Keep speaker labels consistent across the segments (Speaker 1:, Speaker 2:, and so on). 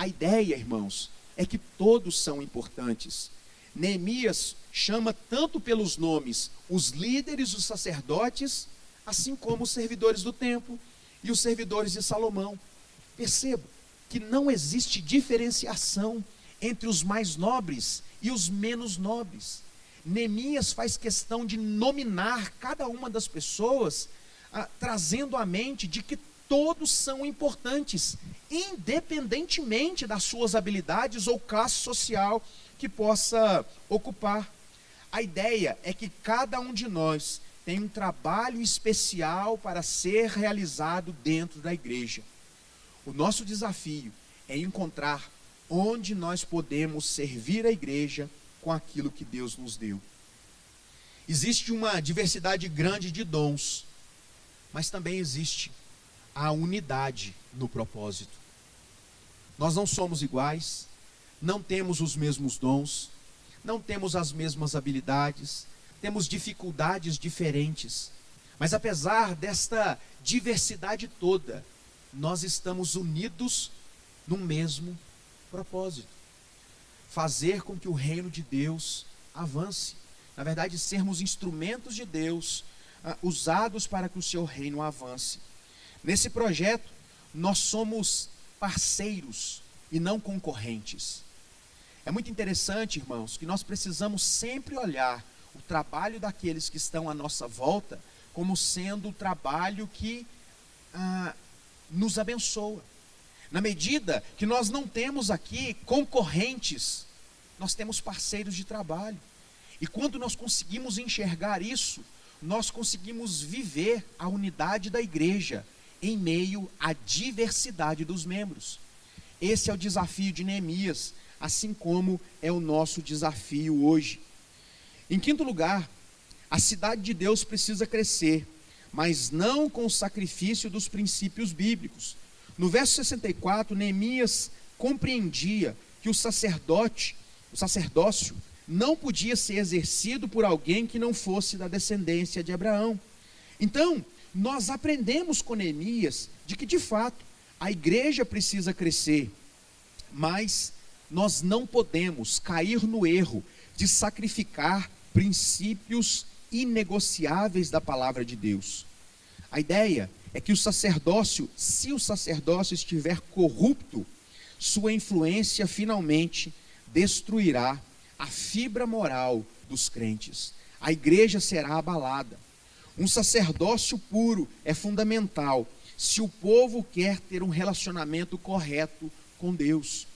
Speaker 1: A ideia, irmãos, é que todos são importantes. Neemias chama tanto pelos nomes os líderes, os sacerdotes, assim como os servidores do templo e os servidores de Salomão. Perceba que não existe diferenciação entre os mais nobres e os menos nobres. Neemias faz questão de nominar cada uma das pessoas, trazendo à mente de que todos são importantes, independentemente das suas habilidades ou classe social que possa ocupar. A ideia é que cada um de nós tem um trabalho especial para ser realizado dentro da igreja. O nosso desafio é encontrar onde nós podemos servir a igreja com aquilo que Deus nos deu. Existe uma diversidade grande de dons, mas também existe a unidade no propósito. Nós não somos iguais, não temos os mesmos dons, não temos as mesmas habilidades, temos dificuldades diferentes, mas apesar desta diversidade toda, nós estamos unidos no mesmo propósito: fazer com que o reino de Deus avance. Na verdade, sermos instrumentos de Deus, usados para que o seu reino avance. Nesse projeto, nós somos parceiros e não concorrentes. É muito interessante, irmãos, que nós precisamos sempre olhar o trabalho daqueles que estão à nossa volta como sendo o trabalho que nos abençoa. Na medida que nós não temos aqui concorrentes, nós temos parceiros de trabalho. E quando nós conseguimos enxergar isso, nós conseguimos viver a unidade da igreja em meio à diversidade dos membros. Esse é o desafio de Neemias, assim como é o nosso desafio hoje. Em quinto lugar, a cidade de Deus precisa crescer, mas não com o sacrifício dos princípios bíblicos. No verso 64, Neemias compreendia que o sacerdócio não podia ser exercido por alguém que não fosse da descendência de Abraão. Então, nós aprendemos com Neemias de que, de fato, a igreja precisa crescer, mas nós não podemos cair no erro de sacrificar princípios inegociáveis da palavra de Deus. A ideia é que o sacerdócio, se o sacerdócio estiver corrupto, sua influência finalmente destruirá a fibra moral dos crentes. A igreja será abalada. Um sacerdócio puro é fundamental se o povo quer ter um relacionamento correto com Deus.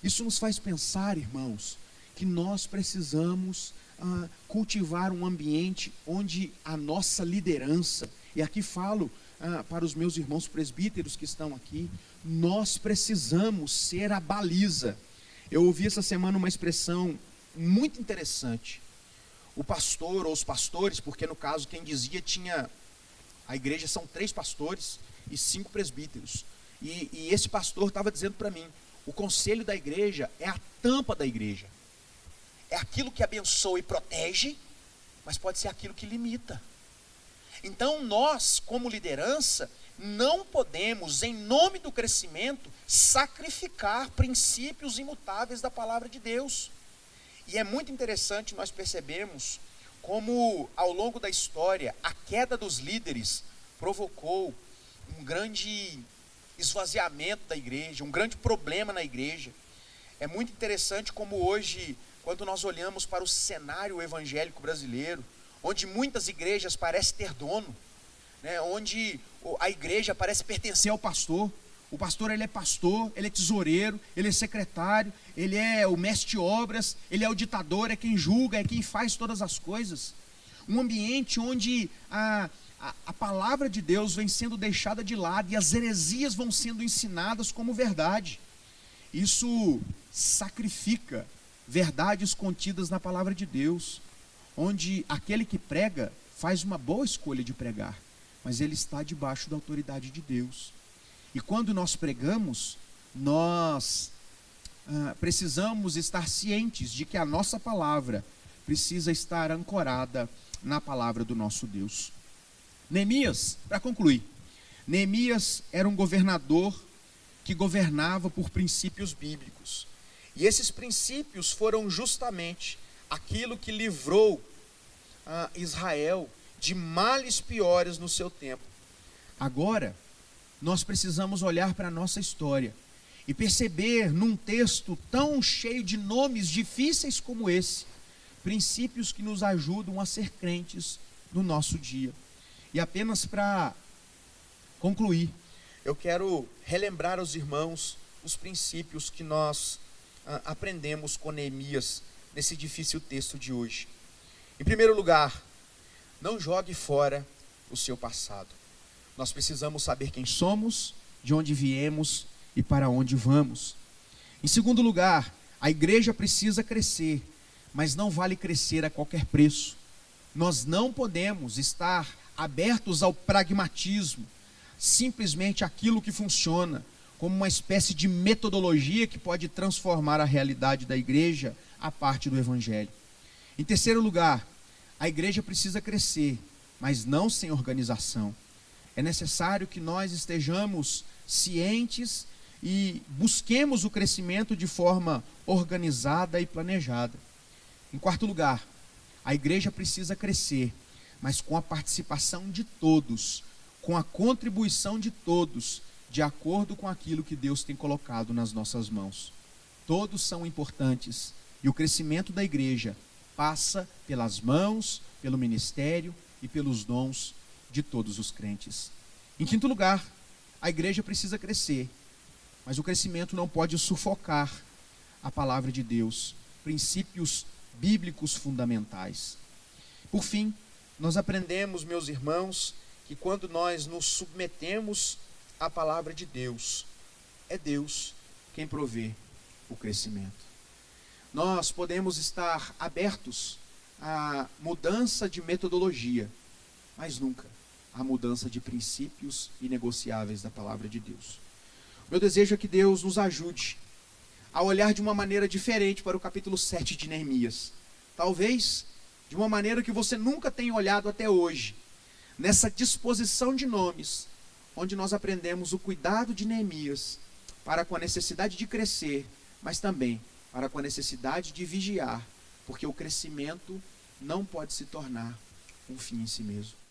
Speaker 1: Isso nos faz pensar, irmãos, que nós precisamos cultivar um ambiente onde a nossa liderança, e aqui falo para os meus irmãos presbíteros que estão aqui, nós precisamos ser a baliza. Eu ouvi essa semana uma expressão muito interessante. O pastor ou os pastores, porque no caso quem dizia a igreja são 3 pastores e 5 presbíteros. E esse pastor estava dizendo para mim, o conselho da igreja é a tampa da igreja. É aquilo que abençoa e protege, mas pode ser aquilo que limita. Então nós, como liderança, não podemos, em nome do crescimento, sacrificar princípios imutáveis da palavra de Deus. E é muito interessante nós percebemos como, ao longo da história, a queda dos líderes provocou um grande esvaziamento da igreja, um grande problema na igreja. É muito interessante como hoje, quando nós olhamos para o cenário evangélico brasileiro, onde muitas igrejas parecem ter dono, né, onde a igreja parece pertencer ao pastor. O pastor, ele é pastor, ele é tesoureiro, ele é secretário, ele é o mestre de obras, ele é o ditador, é quem julga, é quem faz todas as coisas. Um ambiente onde a palavra de Deus vem sendo deixada de lado e as heresias vão sendo ensinadas como verdade. Isso sacrifica verdades contidas na palavra de Deus, onde aquele que prega faz uma boa escolha de pregar, mas ele está debaixo da autoridade de Deus. E quando nós pregamos, nós precisamos estar cientes de que a nossa palavra precisa estar ancorada na palavra do nosso Deus. Neemias, para concluir, Neemias era um governador que governava por princípios bíblicos. E esses princípios foram justamente aquilo que livrou Israel de males piores no seu tempo. Agora, nós precisamos olhar para a nossa história e perceber num texto tão cheio de nomes difíceis como esse, princípios que nos ajudam a ser crentes no nosso dia. E apenas para concluir, eu quero relembrar aos irmãos os princípios que nós aprendemos com Neemias nesse difícil texto de hoje. Em primeiro lugar, não jogue fora o seu passado. Nós precisamos saber quem somos, de onde viemos e para onde vamos. Em segundo lugar, a igreja precisa crescer, mas não vale crescer a qualquer preço. Nós não podemos estar abertos ao pragmatismo, simplesmente aquilo que funciona, como uma espécie de metodologia que pode transformar a realidade da igreja a parte do evangelho. Em terceiro lugar, a igreja precisa crescer, mas não sem organização. É necessário que nós estejamos cientes e busquemos o crescimento de forma organizada e planejada. Em quarto lugar, a igreja precisa crescer, mas com a participação de todos, com a contribuição de todos, de acordo com aquilo que Deus tem colocado nas nossas mãos. Todos são importantes e o crescimento da igreja passa pelas mãos, pelo ministério e pelos dons de todos os crentes. Em quinto lugar, a igreja precisa crescer, mas o crescimento não pode sufocar a palavra de Deus, princípios bíblicos fundamentais. Por fim, nós aprendemos, meus irmãos, que quando nós nos submetemos à palavra de Deus, é Deus quem provê o crescimento. Nós podemos estar abertos à mudança de metodologia, mas nunca à mudança de princípios inegociáveis da palavra de Deus. Meu desejo é que Deus nos ajude a olhar de uma maneira diferente para o capítulo 7 de Neemias. Talvez de uma maneira que você nunca tenha olhado até hoje, nessa disposição de nomes, onde nós aprendemos o cuidado de Neemias para com a necessidade de crescer, mas também para com a necessidade de vigiar, porque o crescimento não pode se tornar um fim em si mesmo.